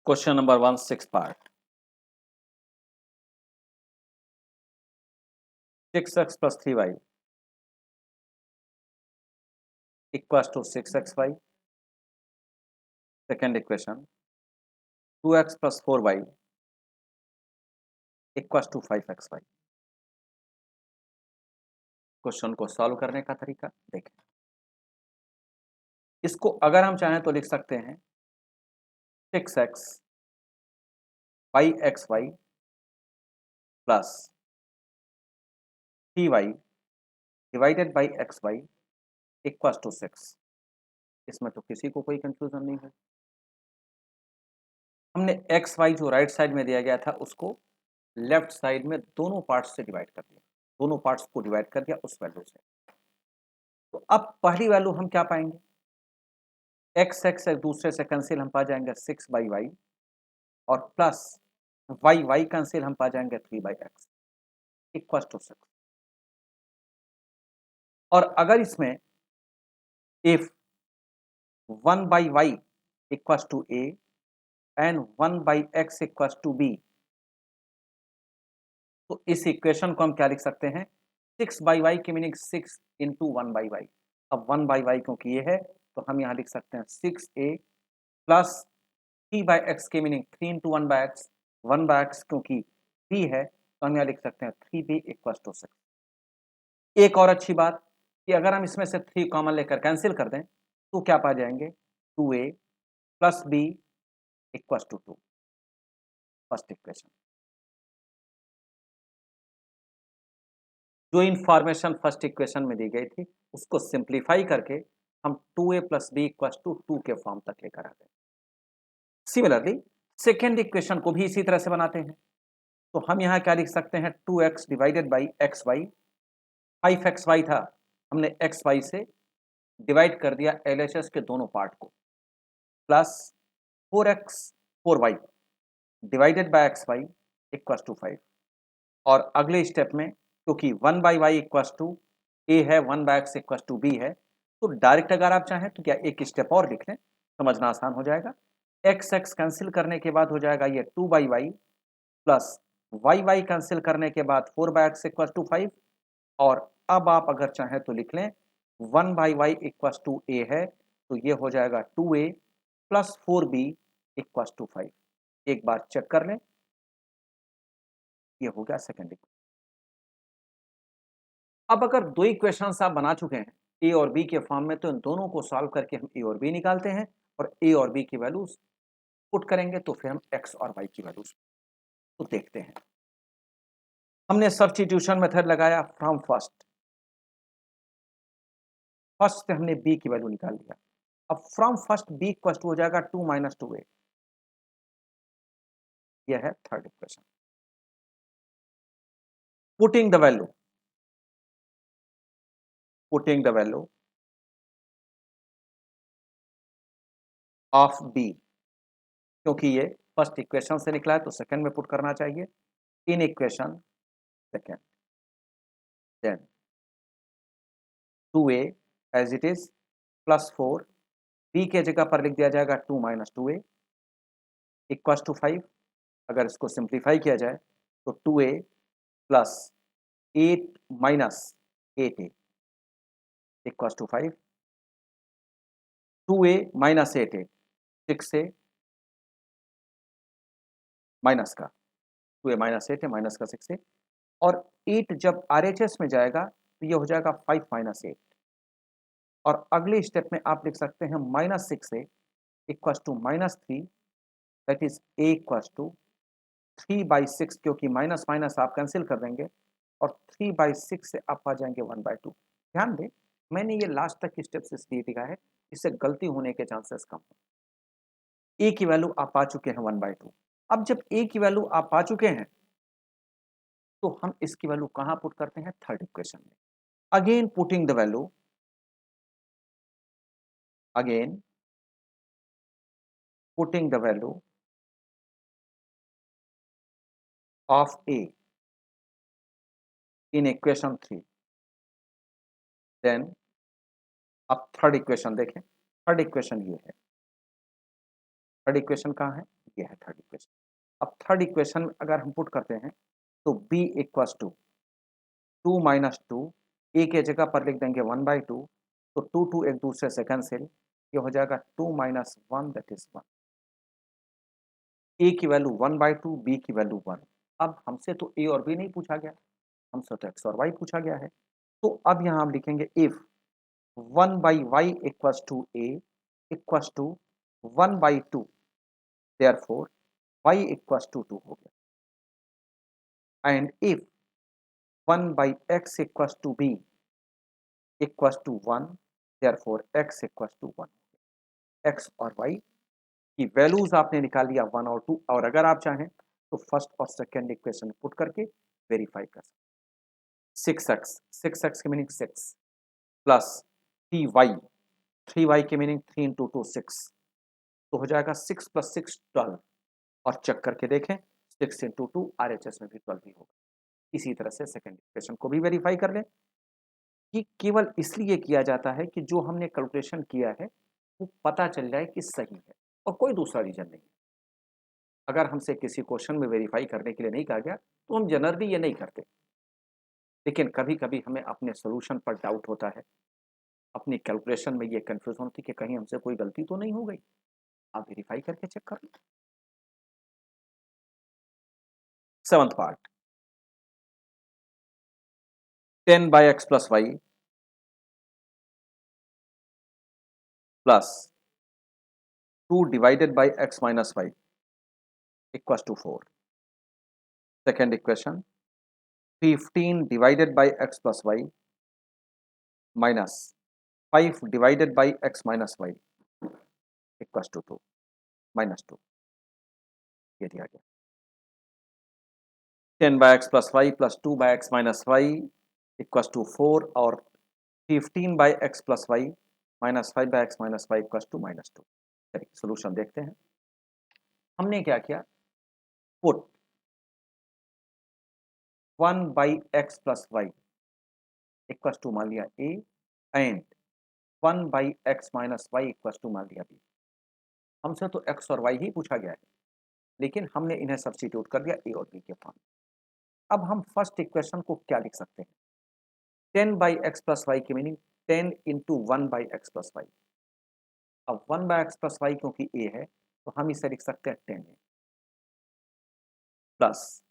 Question number 1, 6 part. 6x plus 3y equals to 6xy. Second equation, 2x plus 4y equals to 5xy. Question को solve करने का तरीका देखें। इसको अगर हम चाहें तो लिख सकते हैं 6x 5xy plus 3y divided by xy equals to 6। इसमें तो किसी को कोई कंफ्यूजन नहीं है। हमने xy जो राइट साइड में दिया गया था उसको लेफ्ट साइड में दोनों पार्ट्स से डिवाइड कर दिया, दोनों पार्ट्स को डिवाइड कर दिया उस वैल्यू से। तो अब पहली वैल्यू हम क्या पाएंगे, x एक दूसरे से कैंसिल हम पा जाएंगे 6/y और प्लस y कैंसिल हम पा जाएंगे 3/x इक्वल टू 6। और अगर इसमें if 1/y equal to a and 1/x equal to b, तो इस इक्वेशन को हम क्या लिख सकते हैं, 6/y की मीनिंग 6 इंटू 1/y। अब 1/y क्योंकि ये है तो हम यहां लिख सकते हैं 6a प्लस 3/x की मीनिंग 3 इंटू 1/x, 1/x क्योंकि 3 है तो हम यहां लिख सकते हैं 3b इक्वल टू 6। एक और अच्छी बात कि अगर हम इसमें से 3 कॉमन लेकर कैंसिल कर दें तो क्या पा जाएंगे, 2a plus b equal to 2। First equation. जो इंफॉर्मेशन फर्स्ट इक्वेशन में दी गई थी उसको सिंप्लीफाई करके हम 2a plus B equal to 2 के फॉर्म तक लेकर आते हैं। सिमिलरली सेकेंड इक्वेशन को भी इसी तरह से बनाते हैं। तो हम यहां क्या लिख सकते हैं, 2x divided by x Y, 5xy था, हमने xy से डिवाइड कर दिया LHS के दोनों पार्ट को, plus 4x 4y divided by xy equal to 5। और अगले स्टेप में क्योंकि 1/y इक्वल टू a है, 1/x इक्वल टू b है, तो डायरेक्ट अगर आप चाहें तो क्या एक स्टेप और लिख लें, समझना आसान हो जाएगा। x कैंसिल करने के बाद हो जाएगा ये 2/y प्लस y कैंसिल करने के बाद 4/x इक्वल टू 5। और अब आप अगर चाहें तो लिख लें 1/y इक्वल टू a है तो ये हो जाएगा 2a plus 4b equal to 5। एक बार चेक कर लें, ये हो गया सेकेंड इक्वेशन। अब अगर दो इक्वेशंस आप बना चुके हैं ए और बी के फॉर्म में, तो इन दोनों को सॉल्व करके हम ए और बी निकालते हैं और ए और बी की वैल्यूज पुट करेंगे तो फिर हम एक्स और वाई की वैल्यूज तो देखते हैं। हमने सब्स्टिट्यूशन मेथड लगाया फ्रॉम फर्स्ट से हमने बी की वैल्यू निकाल लिया। अब from first b equal to हो जाएगा 2 माइनस 2a, यह है third equation. Putting the value of b, क्योंकि ये फर्स्ट इक्वेशन से निकला है तो सेकंड में पुट करना चाहिए, in equation second, then 2a as it is plus 4, b के जगह पर लिख दिया जाएगा 2 माइनस 2a इक्वल टू 5। अगर इसको सिंप्लीफाई किया जाए तो 2a plus 8 minus 8a equal to 5। 2a minus 8a 6a minus का 2a माइनस 8a माइनस का 6a, और 8 जब RHS में जाएगा तो ये हो जाएगा 5 माइनस 8। और अगले स्टेप में आप लिख सकते हैं minus 6a equal to minus 3, that is a equal to 3/6, क्योंकि माइनस माइनस आप कैंसिल कर देंगे और 3/6 से आप आ जाएंगे 1/2। ध्यान दें मैंने ये लास्ट तक स्टेप्स इसलिए लिखा है, इससे गलती होने के चांसेस कम है। ए की वैल्यू आप पा चुके हैं 1/2। अब जब ए की वैल्यू आप पा चुके हैं तो हम इसकी वैल्यू कहां पुट करते हैं, थर्ड इक्वेशन में। Again putting the value, again putting the value of a in equation 3, then अब थर्ड इक्वेशन देखें। थर्ड इक्वेशन ये है, थर्ड इक्वेशन कहां है, ये है थर्ड इक्वेशन। अब थर्ड इक्वेशन अगर हम पुट करते हैं तो b equals to 2 minus 2, a के जगह पर लिख देंगे 1/2, तो 2 एक दूसरे से कैंसिल, ये हो जाएगा 2 माइनस 1 दैट इज 1। ए की वैल्यू 1/2, बी की वैल्यू 1। अब हमसे तो ए और बी नहीं पूछा गया, हमसे तो एक्स और वाई पूछा गया है। तो अब यहाँ हम लिखेंगे if 1/y equals to a equals to 1/2, therefore y equals to 2 हो गया। And if 1/x equals to b equals to 1, therefore x equals to 1। x और y की वैल्यूज आपने निकाल लिया 1 और 2, और अगर आप चाहें तो फर्स्ट और सेकेंड इक्वेशन पुट करके वेरीफाई कर सकते। 6x की मीनिंग 6 प्लस 3y की मीनिंग 3 इंटू 2 6, तो हो जाएगा 6 + 6 12। और चेक करके देखें 6 इंटू 2 RHS में भी 12 ही होगा। इसी तरह से सेकेंड इक्वेशन को भी वेरीफाई कर लें। कि केवल इसलिए किया जाता है कि जो हमने कैलकुलेशन किया है वो पता चल जाए कि सही है, और कोई दूसरा रीजन नहीं है। अगर हमसे किसी क्वेश्चन में वेरीफाई करने के लिए नहीं कहा गया तो हम जनरली ये नहीं करते, लेकिन कभी कभी हमें अपने सोल्यूशन पर डाउट होता है, अपनी कैलकुलेशन में ये कंफ्यूजन होती है कि कहीं हमसे कोई गलती तो नहीं हो गई। आप वेरीफाई करके चेक कर लें। 7th part, 10/x + y plus 2 divided by x minus y equals to 4। Second equation 15 divided by x + y minus 5 divided by x minus y equals to 2 -2, ये दिया गया। 10/x + y plus 2/x minus y equals to 4, और 15/x + y minus 5/x minus y equals to -2। चलिए solution देखते हैं। हमने क्या किया, put 1/x + y equals to मान लिया a and 1/x minus y equals to मान लिया b। हमसे तो x और y ही पूछा गया है, लेकिन हमने इन्हें सब्स्टिट्यूट कर दिया a और b के फॉर्म। अब हम फर्स्ट इक्वेशन को क्या लिख सकते हैं, 10/x + y की मीनिंग 10 इंटू 1/x + y। अब 1/x + y क्योंकि a है तो हम इसे लिख सकते हैं 10 प्लस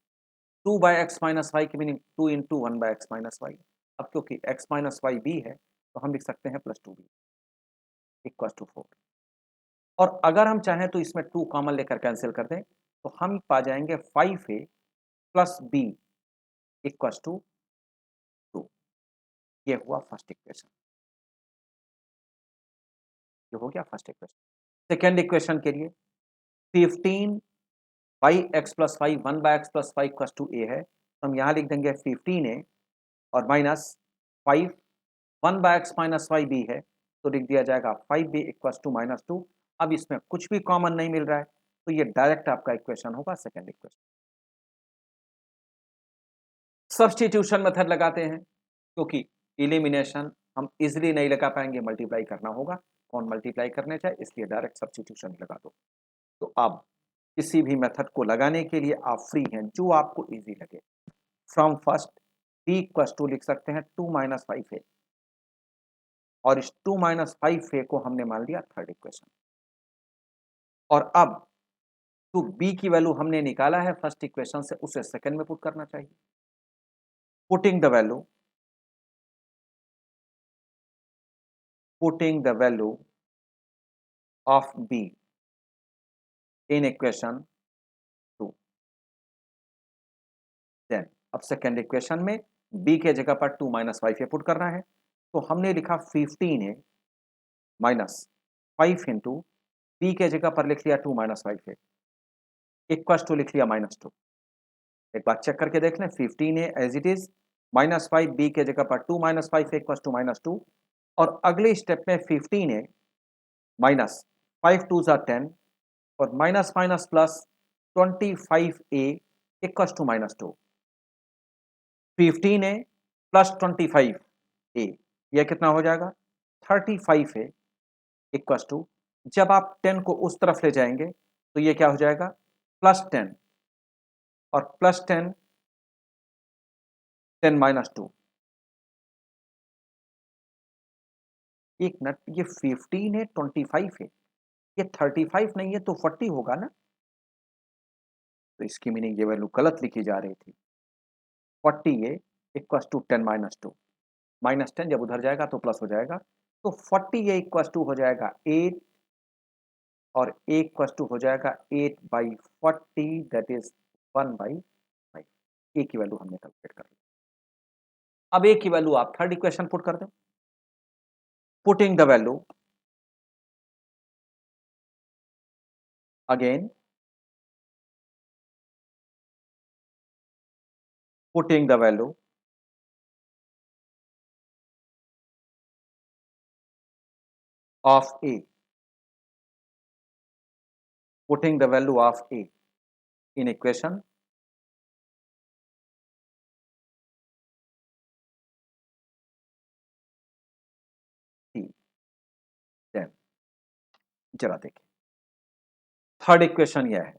2/x माइनस y की meaning 2 into 1/x minus y। अब क्योंकि x माइनस y b है तो हम लिख सकते हैं +2b इक्वल टू 4। और अगर हम चाहें तो इसमें 2 कॉमन लेकर कैंसिल कर दें तो हम पा जाएंगे 5a + b इक्वल टू 2। ये हुआ फर्स्ट इक्वेशन, ये हो गया फर्स्ट इक्वेशन। सेकेंड इक्वेशन के लिए 15/x + y 1/x + y equal to a है, तो हम यहाँ लिख देंगे 15a और minus 5 1/x minus y b है, तो लिख दिया जाएगा 5b इक्वल टू -2। अब इसमें कुछ भी कॉमन नहीं मिल रहा है तो ये डायरेक्ट आपका इक्वेशन होगा सेकेंड इक्वेशन। सब्स्टिट्यूशन मेथड लगाते हैं, क्योंकि इलिमिनेशन हम इजीली नहीं लगा पाएंगे, मल्टीप्लाई करना होगा। कौन मल्टीप्लाई करने चाहे, इसलिए डायरेक्ट सब्स्टिट्यूशन लगा दो। तो अब किसी भी मेथड को लगाने के लिए आप फ्री हैं, जो आपको इजी लगे। From first b equal to लिख सकते हैं 2 - 5a, और इस 2 - 5a को हमने मान लिया थर्ड इक्वेशन। और अब तो b की वैल्यू हमने निकाला है फर्स्ट इक्वेशन से, उसे सेकंड में पुट करना चाहिए। Putting the value of b in equation 2, then अब सेकंड इक्वेशन में b के जगह पर 2 - 5a पुट करना है, तो हमने लिखा 15a माइनस 5 इंटू b के जगह पर लिख लिया 2 - 5a इक्वल टू लिख लिया -2। एक बार चेक करके देख लें, 15a as it is, -5 b के जगह पर 2 - 5 इक्वल टू -2, और अगले स्टेप में 15a माइनस 5 2 ज़ा 10 और minus minus plus 25a equal to -2। 15a plus 25a यह कितना हो जाएगा, 35a इक्वल टू, जब आप 10 को उस तरफ ले जाएंगे तो ये क्या हो जाएगा +10 और +10 10 - 2। एक मिनट, ये 15 है 25 है, ये 35 नहीं है तो 40 होगा ना। तो इसकी मीनिंग ये वैल्यू गलत लिखी जा रही थी। 40 इक्वल्स टू 10 - 2, -10 जब उधर जाएगा तो प्लस हो जाएगा, तो 40 इक्वल्स टू हो जाएगा 8 और इक्वल्स टू हो जाएगा 8/40, दैट इज 1/5। ए की वैल्यू हमने कैलकुलेट कर ली। अब ए की वैल्यू आप थर्ड इक्वेशन पुट कर दें। Putting the value again, putting the value of a, putting the value of a in equation C, then जरा देखिए थर्ड इक्वेशन यह है।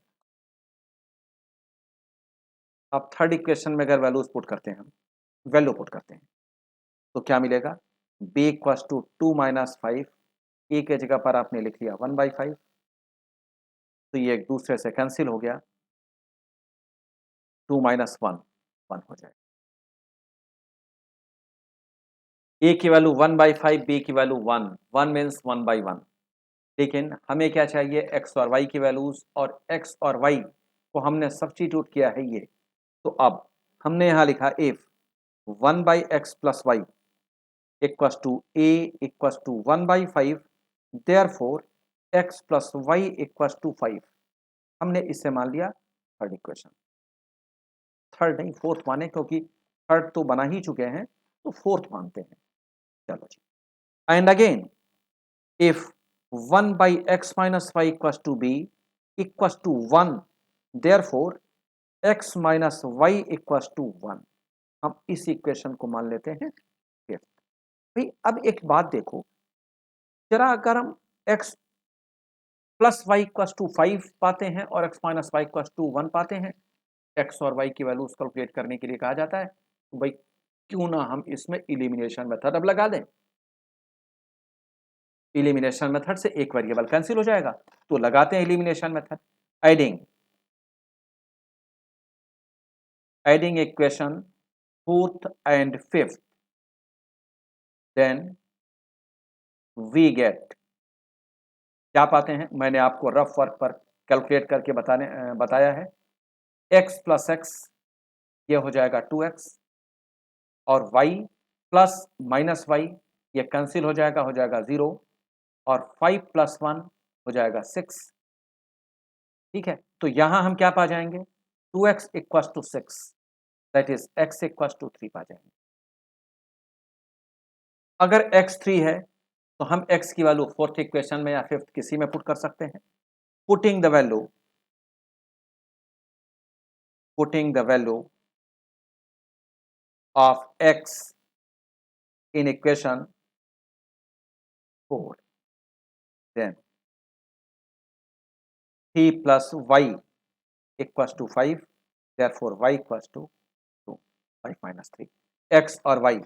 अब थर्ड इक्वेशन में अगर वैल्यूज पुट करते हैं, हम वैल्यू पुट करते हैं तो क्या मिलेगा, b इक्वल्स टू 2 - 5, ए के जगह पर आपने लिख लिया 1/5, तो ये एक दूसरे से कैंसिल हो गया, 2 - 1 1 हो जाएगा। ए की वैल्यू 1/5, बी की वैल्यू 1, 1 मीन्स 1/1। लेकिन हमें क्या चाहिए, एक्स और वाई की वैल्यूज, और एक्स और वाई को हमने सब्स्टिट्यूट किया है ये। तो अब हमने यहां लिखा if 1/x + y equals to a equals to 1/5, therefore x + y equals to 5। हमने इससे मान लिया थर्ड इक्वेशन। थर्ड नहीं, फोर्थ माने, क्योंकि थर्ड तो बना ही चुके हैं, तो फोर्थ मानते हैं। चलो जी, and again if 1/x - y equals to b equals to 1, therefore x - y equals to 1। हम इस इक्वेशन को मान लेते हैं फिफ्थ। भाई अब एक बात देखो जरा, अगर हम x + y equals to 5 पाते हैं और x - y equals to 1 पाते हैं, x और y की वैल्यूज कैलकुलेट करने के लिए कहा जाता है, तो भाई क्यों ना हम इसमें इलिमिनेशन मेथड अब लगा दें। इलिमिनेशन मेथड से एक वेरिएबल कैंसिल हो जाएगा, तो लगाते हैं elimination method. Adding equation fourth and fifth, then we get, क्या पाते हैं, मैंने आपको रफ वर्क पर कैलकुलेट करके बताया है। x + x ये हो जाएगा 2x, और y + -y ये कैंसिल हो जाएगा 0, और 5 + 1 हो जाएगा 6। ठीक है, तो यहां हम क्या पा जाएंगे, 2x equals to 6, that is x equals to 3 पा जाएंगे। अगर x 3 है तो हम x की वैल्यू फोर्थ इक्वेशन में या फिफ्थ किसी में पुट कर सकते हैं। Putting the value of x in equation 4, then 3 + y equals to 5, therefore y equals to 2, 5 - 3। x और y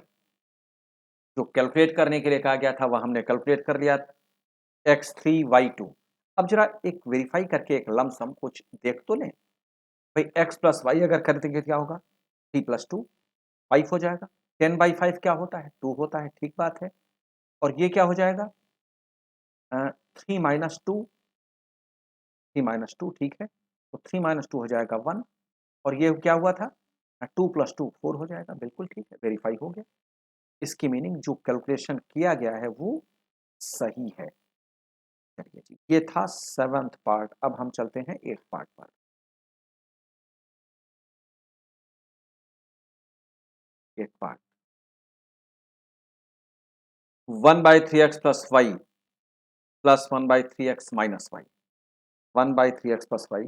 जो कैलकुलेट करने के लिए कहा गया था वह हमने कैलकुलेट कर लिया, x3 y2। अब जरा एक वेरीफाई करके एक लमसम कुछ देख तो लें। भाई x + y अगर कर देंगे क्या होगा, 3 + 2 5 हो जाएगा। 10/5 क्या होता है, 2 होता है, ठीक बात है। और ये क्या हो जाएगा, 3 - 2, 3 - 2 ठीक है, तो 3 - 2 हो जाएगा 1, और ये क्या हुआ था, 2 + 2 4 हो जाएगा, बिल्कुल ठीक है, वेरीफाई हो गया। इसकी मीनिंग जो कैलकुलेशन किया गया है वो सही है। चलिए जी, ये था सेवंथ पार्ट। अब हम चलते हैं एट्थ पार्ट पर। Eighth part, 1/3x + y + 1/3x - y, 1/3x + y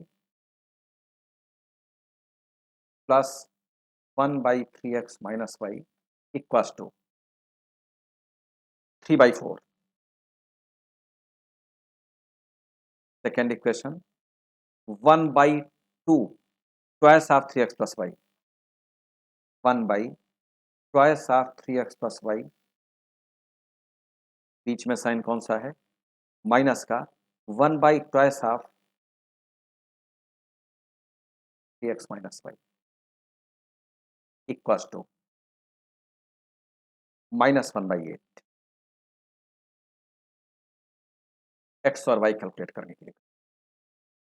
+ 1/3x - y equals to 3/4। Second equation 1/2 2 twice of 3x plus y, 1 by twice of 3x plus y, बीच में साइन कौन सा है, माइनस का, 1 by twice of 3x minus y equals to -1/8। X और y calculate करने के लिए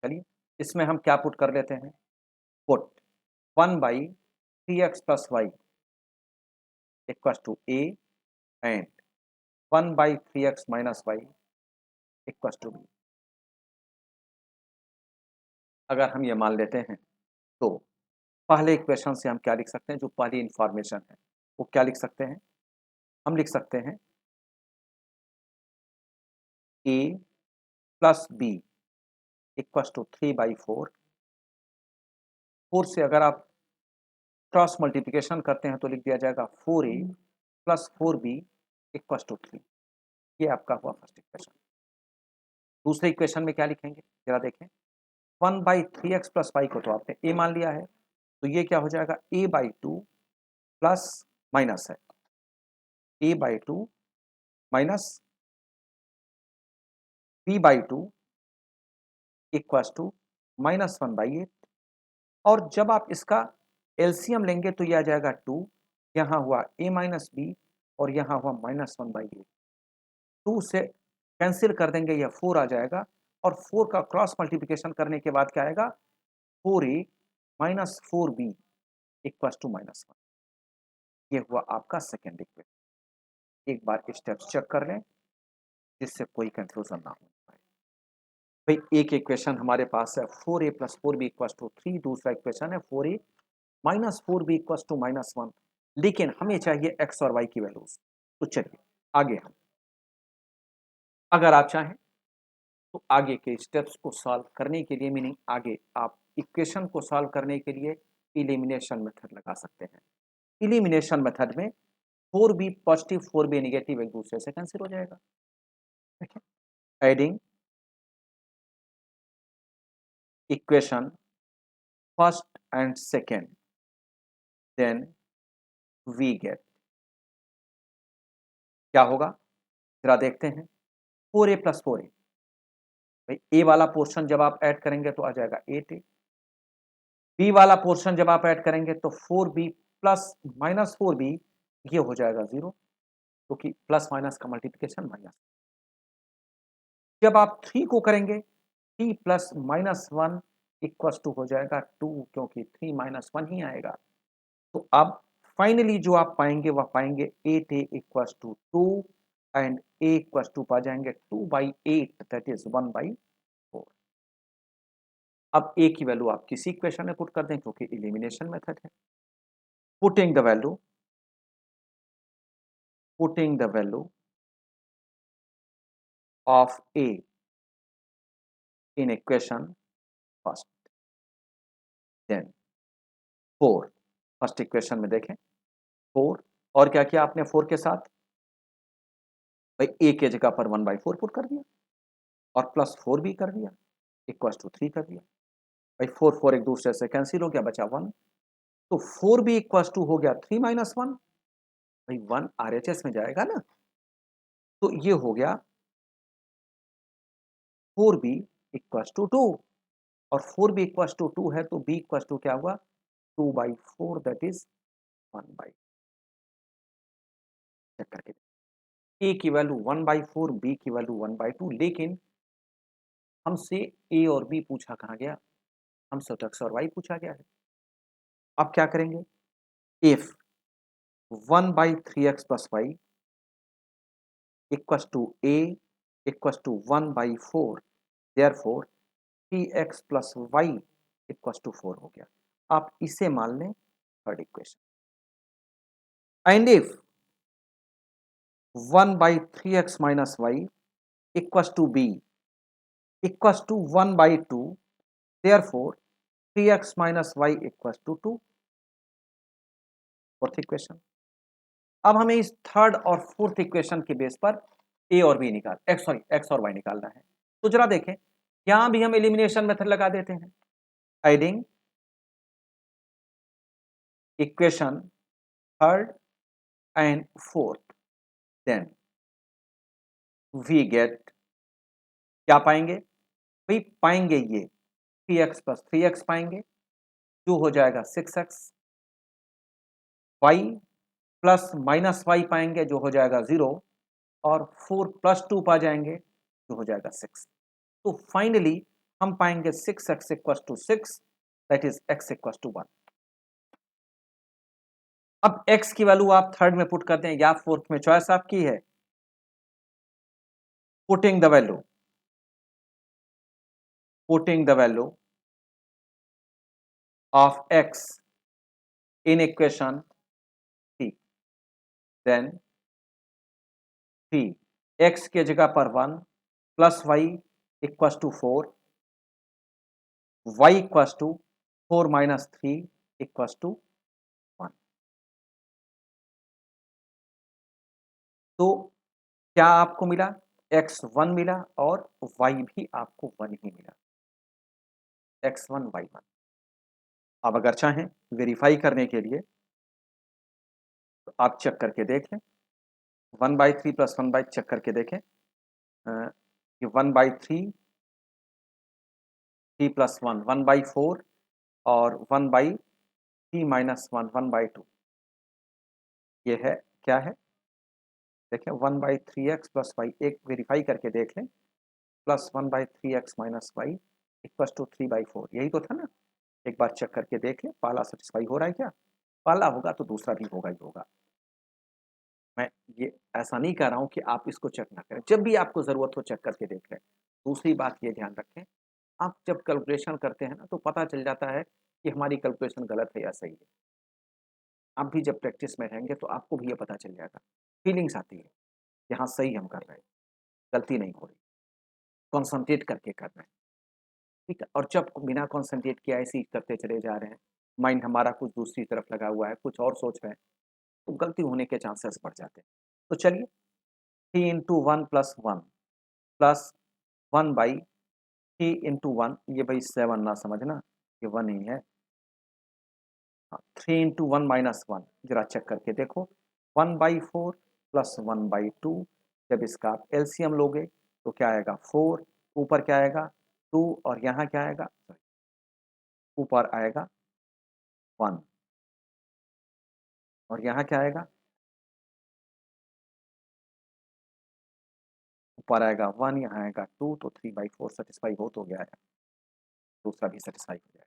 चलिए इसमें हम क्या पुट कर लेते हैं, put 1/3x plus y equals to a and 1/3x minus y equals to b. अगर हम ये मान लेते हैं तो पहले इक्वेशन से हम क्या लिख सकते हैं, जो पहली इंफॉर्मेशन है वो क्या लिख सकते हैं, हम लिख सकते हैं a plus b equals to 3/4। 4 से अगर आप क्रॉस मल्टीप्लिकेशन करते हैं तो लिख दिया जाएगा 4a plus 4b equals to 3। ये आपका हुआ फर्स्ट इक्वेशन। दूसरे इक्वेशन में क्या लिखेंगे जरा देखें, 1/3x प्लस वाई को तो आपने a मान लिया है, तो ये क्या हो जाएगा a/2 प्लस माइनस है a/2 minus b/2 equals to -1/8। और जब आप इसका एलसीएम लेंगे तो ये आ जाएगा 2, यहाँ हुआ a माइनस बी और यहाँ हुआ -1/8। 2 से कैंसिल कर देंगे, यह 4 आ जाएगा और 4 का क्रॉस मल्टीप्लिकेशन करने के बाद क्या आएगा 4a minus 4b equals to -1। ये हुआ आपका सेकेंड इक्वेशन। एक बार स्टेप्स चेक कर लें जिससे कोई कंफ्यूजन ना हो पाए। भाई एक इक्वेशन हमारे पास है 4a plus 4b equals to 3, दूसरा इक्वेशन है 4a minus 4b equals to -1, लेकिन हमें चाहिए x और y की वैल्यूज। तो चलिए आगे हम, अगर आप चाहें तो आगे के स्टेप्स को सॉल्व करने के लिए, मीनिंग आगे आप इक्वेशन को सॉल्व करने के लिए इलिमिनेशन मेथड लगा सकते हैं। इलिमिनेशन मेथड में 4b पॉजिटिव 4b नेगेटिव एक दूसरे से कैंसिल हो जाएगा। देखिए adding equation first and second, then we get क्या होगा जरा देखते हैं, 4a प्लस 4a, भाई ए वाला पोर्शन जब आप ऐड करेंगे तो आ जाएगा 8a, बी वाला पोर्शन जब आप ऐड करेंगे तो 4b प्लस माइनस 4b, ये हो जाएगा 0 क्योंकि प्लस माइनस का मल्टीप्लिकेशन माइनस। जब आप 3 को करेंगे 3 प्लस -1 इक्वल्स टू हो जाएगा 2, क्योंकि 3 -1 ही आएगा। तो अब फाइनली जो आप पाएंगे वह पाएंगे 8a equals to 2 and a equals to पा जाएंगे 2/8 दैट इज 1/4। अब a की वैल्यू आप किसी इक्वेशन में पुट कर दें क्योंकि एलिमिनेशन मेथड है। Putting the value of a in equation first, then 4, first equation में देखें 4 और क्या किया आपने 4 के साथ, भाई a के जगह पर 1/4 पुट कर दिया और प्लस 4 भी कर दिया इक्वल्स टू 3 कर दिया। भाई 4 4 एक दूसरे से कैंसिल हो गया, बचा 1, तो 4 भी इक्वल्स टू हो गया 3 - 1, भाई 1 आरएचएस में जाएगा ना, तो ये हो गया 4b इक्वल्स टू 2 और 4b इक्वल्स टू 2 है तो b इक्वल्स टू क्या हुआ 2/4 दैट इज 1/, चेक करके a की वैल्यू 1/4, b की वैल्यू 1/2, लेकिन हमसे a और b पूछा कहाँ गया, हमसे तो x और y पूछा गया है। अब क्या करेंगे, if 1/3x plus y equals to a equals to 1/4, therefore 3x plus y equals to 4 हो गया। आप इसे मान लें third equation. And if 1/3x minus y equals to b equals to 1/2, therefore 3x minus y equals to 2, fourth equation. अब हमें इस third और फोर्थ इक्वेशन के बेस पर a और b x और y निकालना है। तो जरा देखें यहां भी हम एलिमिनेशन मेथड लगा देते हैं। Adding equation third and fourth, then we get, क्या पाएंगे भाई, पाएंगे ये 3x प्लस 3x पाएंगे, जो हो जाएगा 6x, y plus minus Y पाएंगे जो हो जाएगा 0, और 4 प्लस 2 पा जाएंगे जो हो जाएगा 6। तो फाइनली हम पाएंगे 6x equal to 6, that is x equal to 1। अब x की वैल्यू आप थर्ड में पुट करते हैं या फोर्थ में, चॉइस आपकी है। Putting the value of x in equation 3, then 3 x के जगह पर 1 plus y equal to 4, y equal to 4 minus 3 equal to 1। तो क्या आपको मिला, x 1 मिला और y भी आपको 1 ही मिला, x1 y1। अब अगर चाहें वेरीफाई करने के लिए तो आप चेक करके देख लें, 1/3 प्लस 1 चेक करके देखें, ये 1/3, 3 प्लस 1 1/4 और 1/3 माइनस 1 1/2, ये है क्या है, देखें 1/3x प्लस वाई, एक वेरीफाई करके देख लें, plus 1/3x minus y equal to 3/4, यही तो था ना। एक बार चेक करके देख लें, पहला सेटिस्फाई हो रहा है क्या, पहला होगा तो दूसरा भी होगा ही होगा। मैं ये ऐसा नहीं कह रहा हूं कि आप इसको चेक ना करें, जब भी आपको जरूरत हो चेक करके देख लें। दूसरी बात ये ध्यान रखें, आप जब कैलकुलेशन करते हैं ना तो पता चल जाता है कि हमारी कैलकुलेशन गलत है या सही है। आप भी जब प्रैक्टिस में रहेंगे तो आपको भी ये पता चल जाएगा, फीलिंग्स आती है, यहाँ सही हम कर रहे हैं, गलती नहीं हो रही, कॉन्संट्रेट करके कर रहे हैं, ठीक है। और जब बिना कॉन्संट्रेट किया ऐसे ही करते चले जा रहे हैं, माइंड हमारा कुछ दूसरी तरफ लगा हुआ है, कुछ और सोच रहे हैं, तो गलती होने के चांसेस बढ़ जाते हैं। तो चलिए 3 इंटू 1 प्लस 1 प्लस 1/3 इंटू 1, ये भाई 7 ना समझना, ये 1 ही है। 3 इंटू 1 माइनस 1, जरा चेक करके देखो, 1/4 प्लस 1/2, जब इसका आप एलसीएम लोगे तो क्या आएगा 4, ऊपर क्या आएगा 2, और यहाँ क्या आएगा, ऊपर आएगा 1, और यहाँ क्या आएगा, ऊपर आएगा 1, यहाँ आएगा 2, तो 3/4 सेटिस्फाई हो तो गया है, दूसरा भी सेटिस्फाई हो जाएगा।